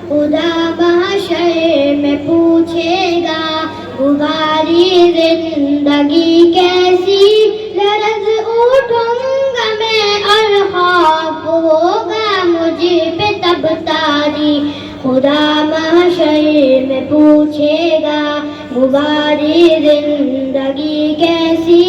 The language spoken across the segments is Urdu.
خدا محشر میں پوچھے گا غباری زندگی کیسی، لرز اٹھوں گا میں اور خوف ہوگا مجھ پہ تب تاری. خدا محشر میں پوچھے گا غباری زندگی کیسی،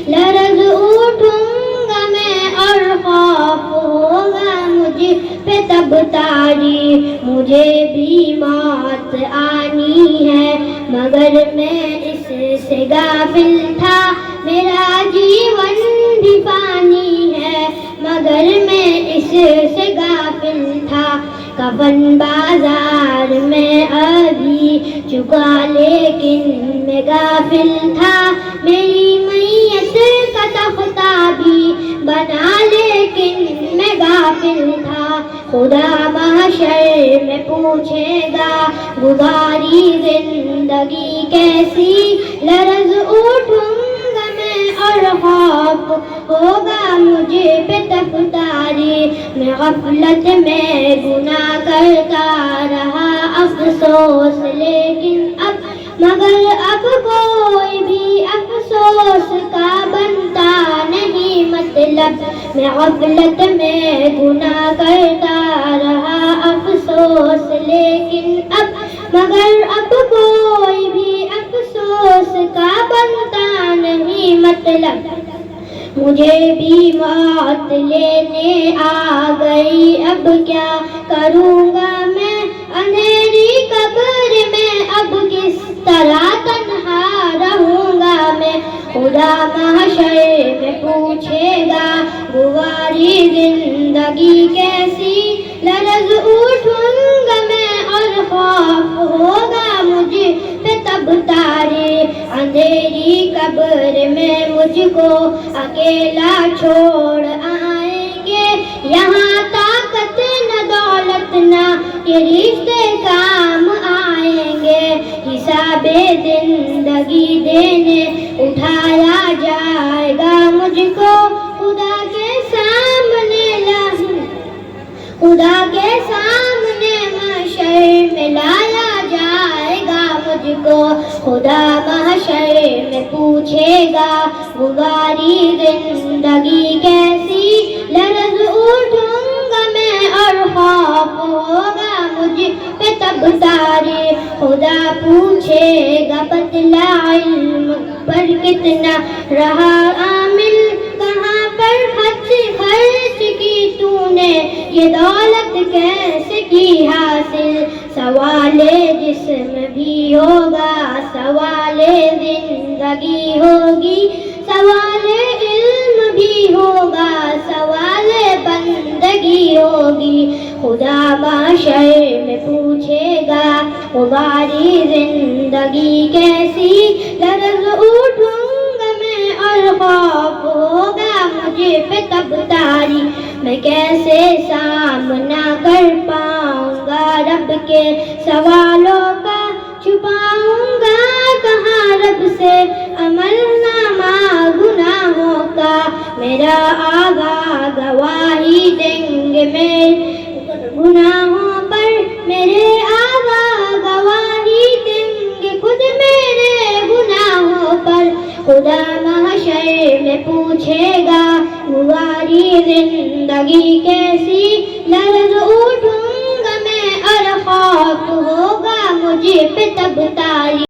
لرز اٹھوں گا میں اور خوف ہوگا مجھ پہ تب تاری. مجھے بھی موت آنی ہے مگر میں اس سے غافل تھا، میرا جیون بھی فانی ہے مگر میں اس سے غافل تھا. کفن بازار میں ابھی چکا لیکن میں غافل تھا، میری میت کا تختہ بھی بنا لیکن میں غافل تھا. خدا محشر میں پوچھے گا غباری زندگی کیسی، لرز اٹھوں گا میں اور خوف ہوگا مجھے پہ تب تاری. میں غفلت میں گناہ کرتا رہا افسوس لیکن مگر اب کوئی بھی افسوس کا بنتا نہیں مطلب. میں غفلت میں گناہ کرتا رہا افسوس لیکن مگر اب کوئی بھی افسوس کا بنتا نہیں مطلب. مجھے بھی موت لینے آ گئی اب کیا کروں گا میں اندھیری قبر میں، اب کس طرح تنہا رہوں گا میں. خدا محشر میں پوچھے گا غباری زندگی کیسی، لرز اٹھوں گا میں اور خوف ہوگا مجھ پہ تب تاری. اندھیری قبر میں مجھ کو اکیلا چھوڑ آئیں گے، یہاں طاقت نہ دولت نہ یہ رشتے کام آئیں گے. حساب زندگی دینے اٹھایا جائے گا مجھ کو خدا کے سامنے محشر میں لایا جائے گا مجھ کو. خدا محشر میں پوچھے گا غباری زندگی کیسی، لرز اٹھوں گا میں اور خوف ہوگا مجھ پہ تب تاری. خدا پوچھے گا بتلا علم پر کتنا رہا عامل، کہاں پر خرچ کی تو نے یہ دولت کیسے کی حاصل. سوال جسم بھی ہوگا سوال زندگی ہوگی، سوال علم بھی ہوگا سوال بندگی ہوگی. خدا محشر میں پوچھے گا غباری زندگی کیسی، لرز اٹھوں گا میں اور خوف ہوگا مجھے پہ تب تاری. میں کیسے سامنا کر پاؤں گا رب کے سوالوں کا، چھپاؤں گا کہاں رب سے عمل نامہ گناہوں کا. میرا آقا گواہی دیں گے میرے گناہوں پر، میرے آقا گواہی دیں گے خود میرے گناہوں پر. خدا محشر میں پوچھے گا غباری زندگی کیسی، لرز اٹھوں گا میں اور خوف ہوگا مجھے پہ تب تاری.